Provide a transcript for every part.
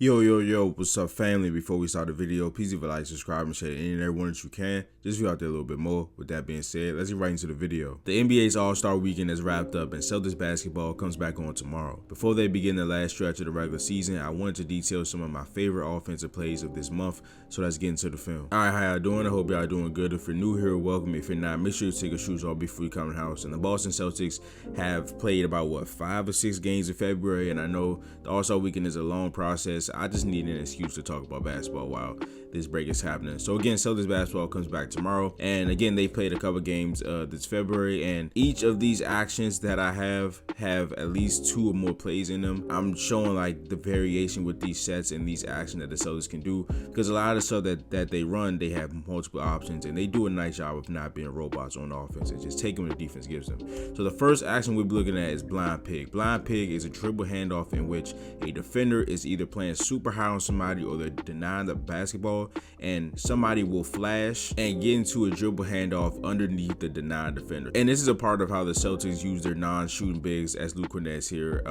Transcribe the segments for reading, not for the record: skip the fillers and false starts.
Yo, what's up, family? Before we start the video, please leave a like, subscribe, and share any and everyone that you can. Just view out there a little bit more. With that being said, let's get right into the video. The NBA's All-Star Weekend is wrapped up and Celtics basketball comes back on tomorrow. Before they begin the last stretch of the regular season, I wanted to detail some of my favorite offensive plays of this month, so let's get into the film. Alright, how y'all doing? I hope y'all doing good. If you're new here, welcome. If you're not, make sure you take your shoes off before you come in the house. And the Boston Celtics have played about, 5 or 6 games in February, and I know the All-Star Weekend is a long process. I just need an excuse to talk about basketball while this break is happening. So again, Celtics basketball comes back tomorrow, and again, they played a couple games this February, and each of these actions that I have at least 2 or more plays in them. I'm showing like the variation with these sets and these actions that the Celtics can do, because a lot of the stuff that they run, they have multiple options, and they do a nice job of not being robots on offense and just taking what the defense gives them. So the first action we'll be looking at is blind pig. Blind pig is a dribble handoff in which a defender is either playing super high on somebody or they're denying the basketball, and somebody will flash and get into a dribble handoff underneath the denied defender. And this is a part of how the Celtics use their non-shooting bigs, as Luke Kornet's here.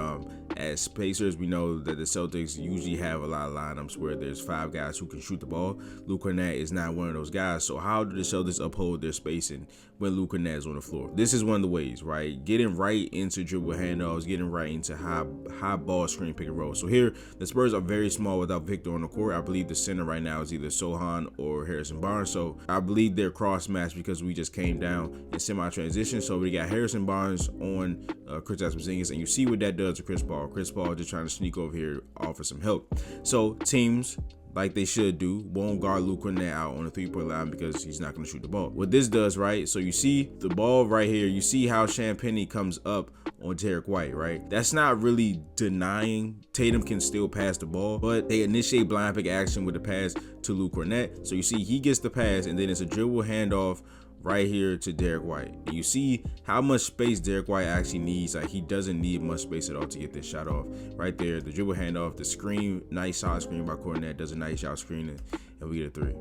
As spacers, we know that the Celtics usually have a lot of lineups where there's 5 guys who can shoot the ball. Luke Kornet is not one of those guys. So how do the Celtics uphold their spacing when Luke Kornet is on the floor? This is one of the ways, right? Getting right into dribble handoffs, getting right into high ball screen pick and roll. So here, the Spurs are very small without Victor on the court. I believe the center right now is either Sohan or Harrison Barnes. So I believe they're cross matched because we just came down in semi-transition. So we got Harrison Barnes on Kristaps Porzingis, and you see what that does to Chris Paul. Chris Paul just trying to sneak over here, offer some help. So teams, like they should do, won't guard Luke Kornet out on the 3-point line because he's not going to shoot the ball. What this does, right? So you see the ball right here. You see how Champagnie comes up on Derek White, right? That's not really denying Tatum can still pass the ball, but they initiate blind pick action with the pass to Luke Kornet. So you see he gets the pass, and then it's a dribble handoff right here to Derek White. And you see how much space Derek White actually needs. Like, he doesn't need much space at all to get this shot off. Right there, the dribble handoff, the screen, nice shot screen by Kornet, does a nice shot screen, and we get a 3.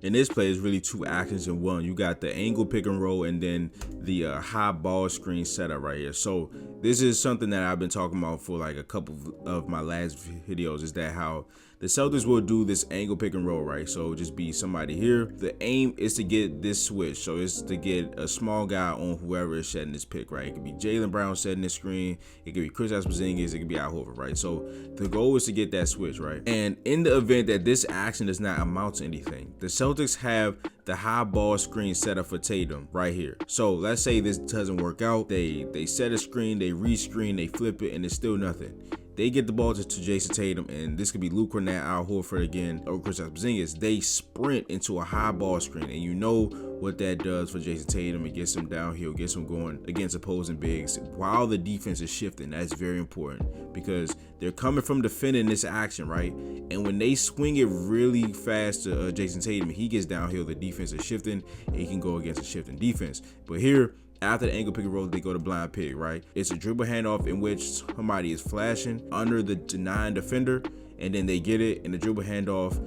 And this play is really 2 actions in one. You got the angle pick and roll and then the high ball screen setup right here. So this is something that I've been talking about for like a couple of my last videos, is that how the Celtics will do this angle pick and roll, right? So just be somebody here. The aim is to get this switch. So it's to get a small guy on whoever is setting this pick, right? It could be Jaylen Brown setting this screen. It could be Kristaps Porzingis. It could be Al Horford, right? So the goal is to get that switch, right? And in the event that this action does not amount to anything, the Celtics have the high ball screen set up for Tatum right here. So let's say this doesn't work out. They set a screen, they re-screen, they flip it, and it's still nothing. They get the ball to Jason Tatum, and this could be Luke Kornet, Al Horford again, or Kristaps Porzingis. They sprint into a high ball screen, and you know what that does for Jason Tatum. It gets him downhill, gets him going against opposing bigs while the defense is shifting. That's very important because they're coming from defending this action, right? And when they swing it really fast to Jason Tatum, he gets downhill, the defense is shifting, and he can go against a shifting defense. But here, after the angle pick and roll, they go to blind pig, right? It's a dribble handoff in which somebody is flashing under the denying defender, and then they get it, and the dribble handoff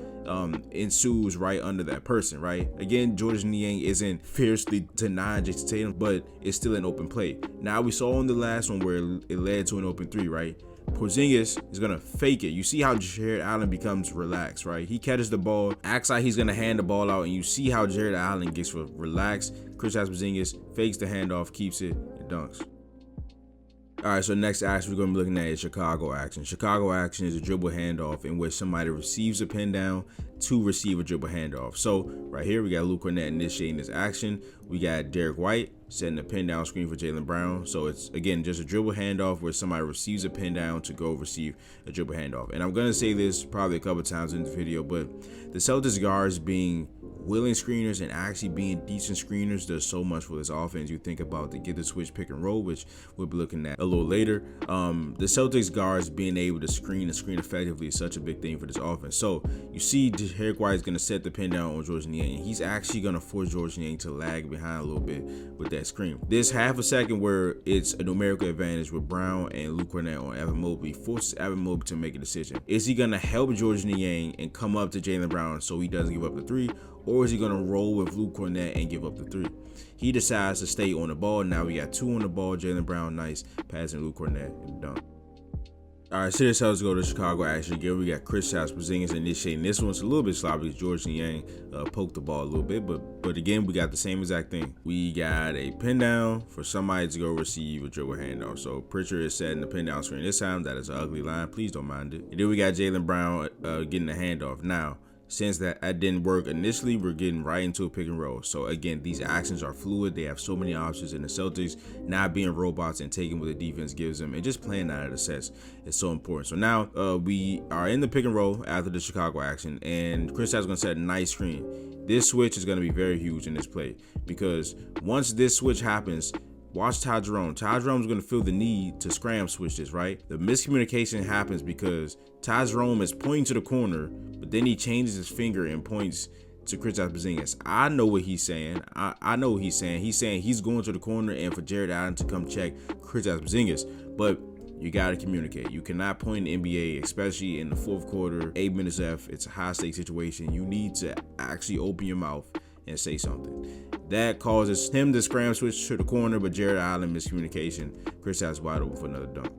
ensues right under that person, right? Again, Georges Niang isn't fiercely denying Jason Tatum, but it's still an open play. Now, we saw in the last one where it led to an open 3, right? Porzingis is going to fake it. You see how Jared Allen becomes relaxed, right? He catches the ball, acts like he's going to hand the ball out, and you see how Jared Allen gets relaxed. Kristaps Porzingis fakes the handoff, keeps it, and dunks. All right, so next action we're going to be looking at is Chicago action. Chicago action is a dribble handoff in which somebody receives a pin down to receive a dribble handoff. So right here, we got Luke Kornet initiating this action. We got Derek White setting a pin down screen for Jaylen Brown. So it's, again, just a dribble handoff where somebody receives a pin down to go receive a dribble handoff. And I'm going to say this probably a couple times in the video, but the Celtics guards being willing screeners and actually being decent screeners does so much for this offense. You think about the get the switch pick and roll, which we'll be looking at a little later. The Celtics guards being able to screen and screen effectively is such a big thing for this offense. So you see Derek White is going to set the pin down on Georges Niang, and he's actually going to force Georges Niang to lag behind a little bit with that screen. There's half a second where it's a numerical advantage with Brown and Luke Kornet on Evan Mobley, forces Evan Mobley to make a decision. Is he going to help Georges Niang and come up to Jaylen Brown so he doesn't give up the 3? Or is he going to roll with Luke Kornet and give up the 3? He decides to stay on the ball. Now we got 2 on the ball. Jaylen Brown, nice passing Luke Kornet and dunk. All right, so this helps go to Chicago action again. We got Kristaps Porzingis initiating this one. It's a little bit sloppy because George Niang poked the ball a little bit, but again, we got the same exact thing. We got a pin down for somebody to go receive a dribble handoff. So Pritchard is setting the pin down screen this time. That is an ugly line. Please don't mind it. And then we got Jaylen Brown getting the handoff. Now, since that didn't work initially, we're getting right into a pick and roll. So again, these actions are fluid. They have so many options, in the Celtics not being robots and taking what the defense gives them and just playing out of the sets is so important. So now we are in the pick and roll after the Chicago action, and Kristaps is going to set a nice screen. This switch is going to be very huge in this play because once this switch happens, watch Ty Jerome. Ty Jerome's going to feel the need to scram switch this, right? The miscommunication happens because Ty Jerome is pointing to the corner, but then he changes his finger and points to Kristaps Porzingis. I know what he's saying. I know what he's saying. He's saying he's going to the corner and for Jared Allen to come check Kristaps Porzingis. But you got to communicate. You cannot point in the NBA, especially in the fourth quarter, 8 minutes left. It's a high-stakes situation. You need to actually open your mouth and say something. That causes him to scram switch to the corner, but Jared Allen miscommunication. Kristaps wide open for another dunk.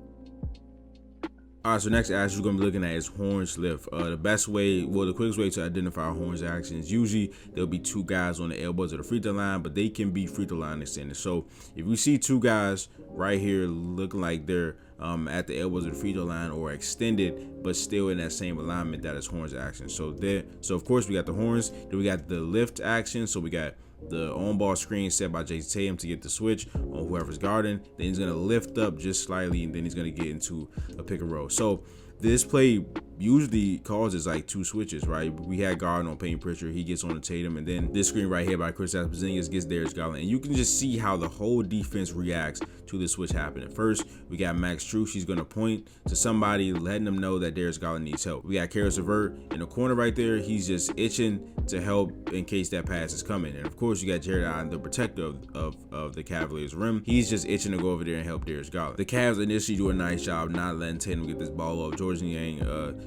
All right, so next action we're going to be looking at is horns lift. The quickest way to identify horns action is usually there'll be two guys on the elbows of the free throw line, but they can be free throw line extended. So if you see two guys right here looking like they're at the elbows of the free throw line or extended, but still in that same alignment, that is horns action. So of course we got the horns, then we got the lift action. So we got the on-ball screen set by Jason Tatum to get the switch on whoever's guarding. Then he's going to lift up just slightly, and then he's going to get into a pick and roll. So this play usually causes like two switches, right? We had Garden on Payne Pritchard. He gets on the Tatum, and then this screen right here by Kristaps Porzingis gets Darius Garland. And you can just see how the whole defense reacts to this switch happening. First, we got Max Strus. He's going to point to somebody, letting them know that Darius Garland needs help. We got Karis LeVert in the corner right there. He's just itching to help in case that pass is coming. And of course, you got Jared Allen, the protector of the Cavaliers rim. He's just itching to go over there and help Darius Garland. The Cavs initially do a nice job not letting Tatum get this ball up. George Niang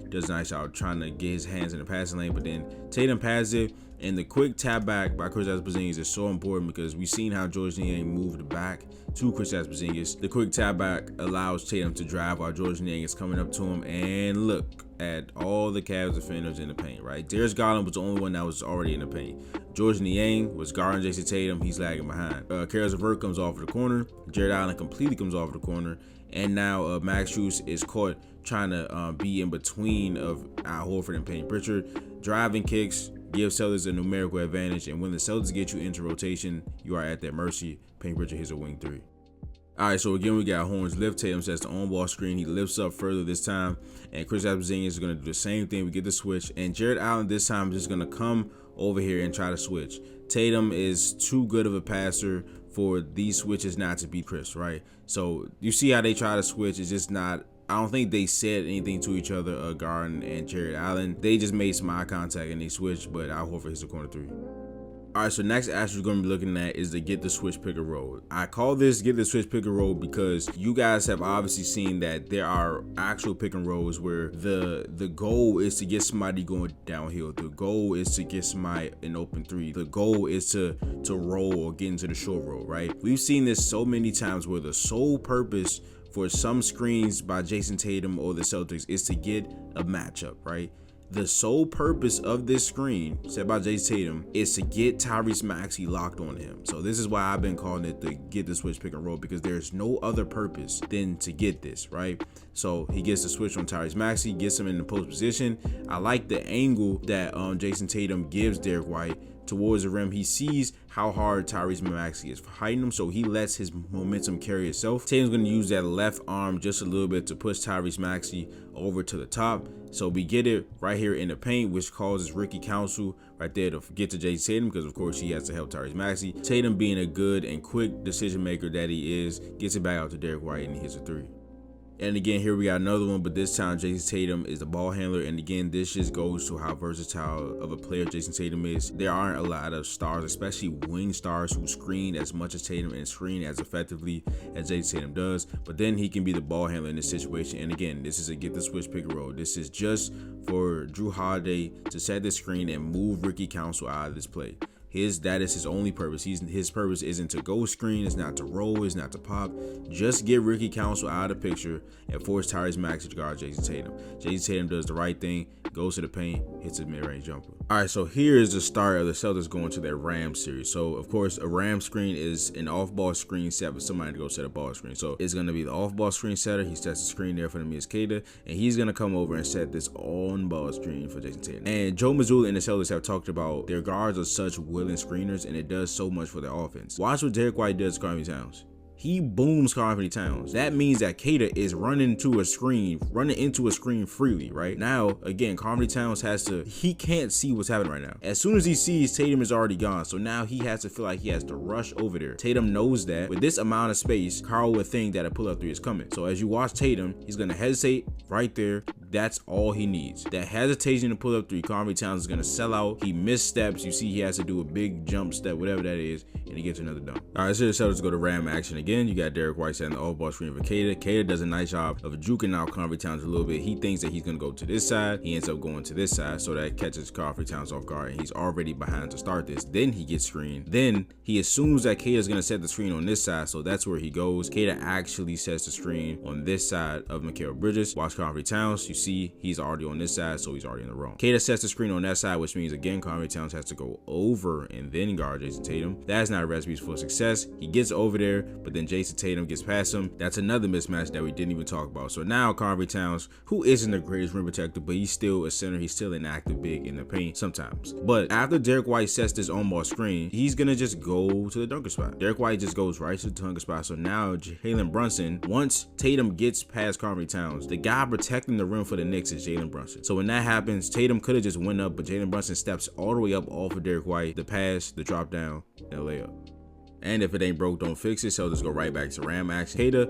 does a nice job trying to get his hands in the passing lane, but then Tatum passes it, and the quick tap back by Kristaps Porzingis is so important because we've seen how George Niang moved back to Kristaps Porzingis. The quick tap back allows Tatum to drive while George Niang is coming up to him, and look at all the Cavs defenders in the paint, right? Darius Garland was the only one that was already in the paint. George Niang was guarding Jason Tatum. He's lagging behind. Karis LeVert comes off of the corner. Jared Allen completely comes off of the corner. And now Max Strus is caught trying to be in between of Al Horford and Payne Pritchard. Driving kicks give Celtics a numerical advantage. And when the Celtics get you into rotation, you are at their mercy. Payne Pritchard hits a wing three. All right, so again, we got horns lift. Tatum sets the on-ball screen. He lifts up further this time. And Kristaps Porzingis is going to do the same thing. We get the switch. And Jared Allen this time is just going to come over here and try to switch. Tatum is too good of a passer for these switches not to be crisp, right? So you see how they try to switch. It's just not, I don't think they said anything to each other, Garden and Jared Allen. They just made some eye contact and they switched, but Al Horford hits a corner three. All right, so next action we're going to be looking at is the get the switch pick and roll. I call this get the switch pick and roll because you guys have obviously seen that there are actual pick and rolls where the goal is to get somebody going downhill. The goal is to get somebody an open three. The goal is to roll or get into the short roll, right? We've seen this so many times where the sole purpose for some screens by Jason Tatum or the Celtics is to get a matchup, right? The sole purpose of this screen set by Jason Tatum is to get Tyrese Maxey locked on him. So this is why I've been calling it the get the switch pick and roll, because there's no other purpose than to get this, right? So he gets the switch on Tyrese Maxey, gets him in the post position. I like the angle that Jason Tatum gives Derek White towards the rim. He sees how hard Tyrese Maxey is fighting him, so he lets his momentum carry itself. Tatum's going to use that left arm just a little bit to push Tyrese Maxey over to the top. So we get it right here in the paint, which causes Ricky Council right there to get to Jason Tatum because, of course, he has to help Tyrese Maxey. Tatum, being a good and quick decision maker that he is, gets it back out to Derek White and he hits a three. And again, here we got another one, but this time Jason Tatum is the ball handler. And again, this just goes to how versatile of a player Jason Tatum is. There aren't a lot of stars, especially wing stars, who screen as much as Tatum and screen as effectively as Jason Tatum does. But then he can be the ball handler in this situation. And again, this is a get the switch pick and roll. This is just for Drew Holiday to set the screen and move Ricky Council out of this play. that is his only purpose. His purpose isn't to go screen, it's not to roll, it's not to pop. Just get Ricky Council out of the picture and force Tyrese Maxey to guard Jason Tatum. Jason Tatum does the right thing, goes to the paint, hits a mid-range jumper. All right, so here is the start of the Celtics going to their Rams series. So of course, a Ram screen is an off-ball screen set for somebody to go set a ball screen. So it's gonna be the off-ball screen setter. He sets the screen there for the Miss Kada, and he's gonna come over and set this on-ball screen for Jason Tatum. And Joe Mazzulla and the Celtics have talked about their guards are such willing screeners, and it does so much for their offense. Watch what Derek White does to Karl Anthony Towns. He booms Karl Anthony Towns. That means that Kada is running into a screen freely, right? Now, again, Karl Anthony Towns he can't see what's happening right now. As soon as he sees Tatum is already gone, so now he has to feel like he has to rush over there. Tatum knows that with this amount of space, Karl would think that a pull-up three is coming. So as you watch Tatum, he's gonna hesitate right there. That's all he needs. That hesitation to pull up three. Karl Anthony Towns is gonna sell out. He missteps. You see he has to do a big jump step, whatever that is, and he gets another dunk. All right, so the Celtics go to Ram action again. You got Derek White setting the off-ball screen for Kada. Kada does a nice job of juking out Karl Anthony Towns a little bit. He thinks that he's gonna go to this side. He ends up going to this side, so that catches Karl Anthony Towns off guard, and he's already behind to start this. Then he gets screened. Then he assumes that Kada is gonna set the screen on this side, so that's where he goes. Kada actually sets the screen on this side of Mikal Bridges. Watch Karl Anthony Towns. You see he's already on this side, so he's already in the wrong. Kada sets the screen on that side, which means again Karl Anthony Towns has to go over and then guard Jason Tatum. That's not a recipe for success. He gets over there, but then Jason Tatum gets past him. That's another mismatch that we didn't even talk about. So now Karl Anthony Towns, who isn't the greatest rim protector, but he's still a center. He's still an active big in the paint sometimes. But after Derek White sets this on-ball screen, he's gonna just go to the dunker spot. Derek White just goes right to the dunker spot. So now Jalen Brunson, once Tatum gets past Karl Anthony Towns, the guy protecting the rim for the Knicks is Jalen Brunson. So when that happens, Tatum could have just went up, but Jalen Brunson steps all the way up off of Derek White, the pass, the drop down, and the layup. And if it ain't broke, don't fix it. So just go right back to Ram action. Kada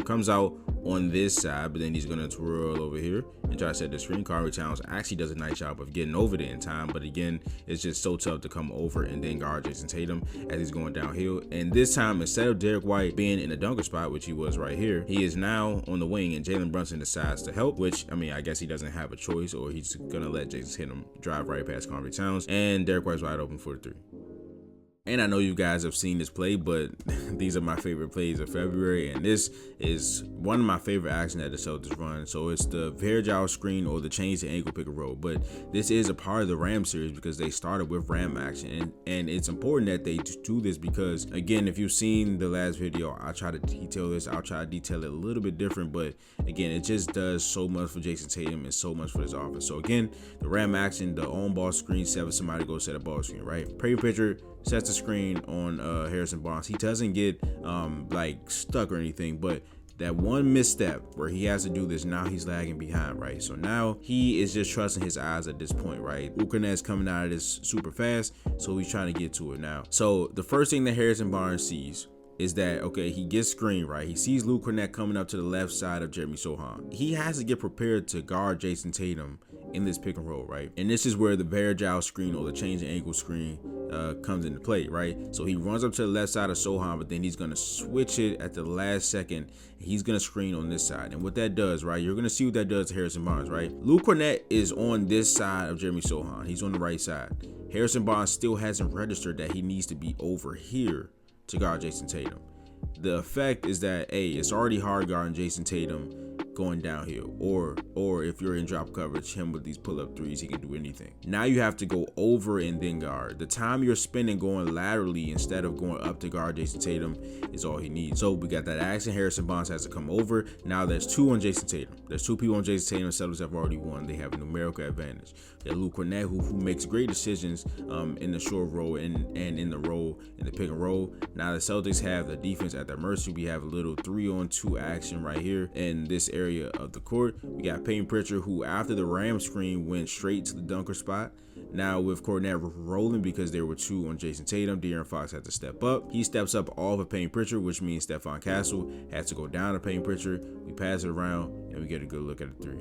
comes out on this side, but then he's gonna twirl over here and try to set the screen. Karl Anthony Towns actually does a nice job of getting over there in time, but again, it's just so tough to come over and then guard Jason Tatum as he's going downhill. And this time, instead of Derek White being in the dunker spot, which he was right here, he is now on the wing, and Jalen Brunson decides to help, which, I mean, I guess he doesn't have a choice, or he's gonna let Jason Tatum drive right past Karl Anthony Towns, and Derek White's wide open for the three. And I know you guys have seen this play, but these are my favorite plays of February, and this is one of my favorite actions that the Celtics run. So it's the Verjao screen or the change to ankle pick and roll, but this is a part of the Ram series because they started with Ram action, and it's important that they do this because, again, if you've seen the last video, I try to detail this. I'll try to detail it a little bit different, but again, it just does so much for Jason Tatum and so much for his offense. So again, the Ram action, the on-ball screen set for somebody to go set a ball screen, right? Paper pitcher sets the screen on Harrison Barnes. He doesn't get like stuck or anything, but that one misstep where he has to do this, now he's lagging behind, right? So now he is just trusting his eyes at this point, right? Luke Kornet's coming out of this super fast, so he's trying to get to it now. So the first thing that Harrison Barnes sees is that, okay, he gets screened, right? He sees Luke Kornet coming up to the left side of Jeremy Sohan. He has to get prepared to guard Jason Tatum in this pick and roll, right? And this is where the Verjao screen or the change in ankle screen comes into play, right? So he runs up to the left side of Sohan, but then he's gonna switch it at the last second. He's gonna screen on this side, and what that does, right? You're gonna see what that does to Harrison Barnes, right? Luke Kornet is on this side of Jeremy Sohan. He's on the right side. Harrison Barnes still hasn't registered that he needs to be over here to guard Jason Tatum. The effect is that, A, it's already hard guarding Jason Tatum going downhill, or if you're in drop coverage, him with these pull-up threes, he can do anything. Now you have to go over and then guard. The time you're spending going laterally instead of going up to guard Jason Tatum is all he needs. So we got that action. Harrison Barnes has to come over. Now there's two on Jason Tatum. There's two people on Jason Tatum. The Celtics have already won. They have a numerical advantage. They have Luke Kornet, who makes great decisions in the short roll and in the roll, in the pick and roll. Now the Celtics have the defense at their mercy. We have a little 3-on-2 action right here in this area of the court. We got Payton Pritchard, who after the Ram screen went straight to the dunker spot. Now with Kornet rolling because there were two on Jason Tatum, De'Aaron Fox had to step up. He steps up off of Payton Pritchard, which means Stephon Castle has to go down to Payton Pritchard. We pass it around and we get a good look at the three.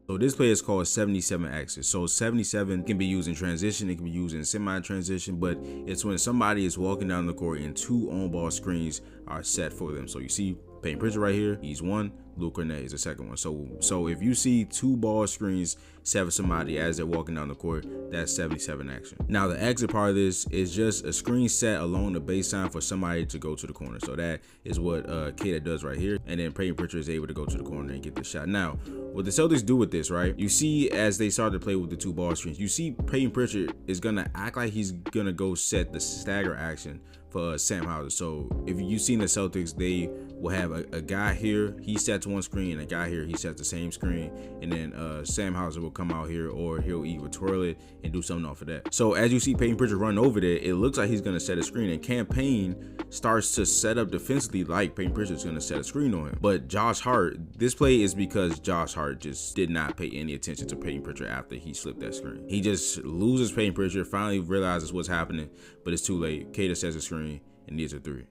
So this play is called 77 axis. So 77 can be used in transition, it can be used in semi-transition, but it's when somebody is walking down the court and two on-ball screens are set for them. So you see Payton Pritchard right here, he's one. Luke Cornet is the second one. So if you see 2 ball screens set for somebody as they're walking down the court, that's 77 action. Now the exit part of this is just a screen set along the baseline for somebody to go to the corner. So that is what Kata does right here, and then Peyton Pritchard is able to go to the corner and get the shot. Now what the Celtics do with this, right? You see as they start to play with the 2 ball screens, you see Peyton Pritchard is gonna act like he's gonna go set the stagger action for Sam Hauser. So if you've seen the Celtics, they will have a guy here, he sets one screen, and a guy here, he sets the same screen, and then Sam Hauser will come out here, or he'll either twirl it and do something off of that. So as you see Peyton Pritchard run over there, it looks like he's gonna set a screen, and Cam Payne starts to set up defensively like Peyton Pritchard's gonna set a screen on him. But Josh Hart, this play is because Josh Hart just did not pay any attention to Peyton Pritchard after he slipped that screen. He just loses Peyton Pritchard, finally realizes what's happening, but it's too late. Kata sets a screen and needs a 3.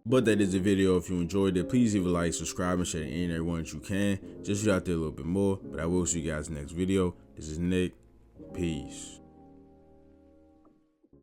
But that is the video. If you enjoyed it, please leave a like, subscribe, and share it in everyone that you can. Just get out there a little bit more. But I will see you guys in the next video. This is Nick. Peace.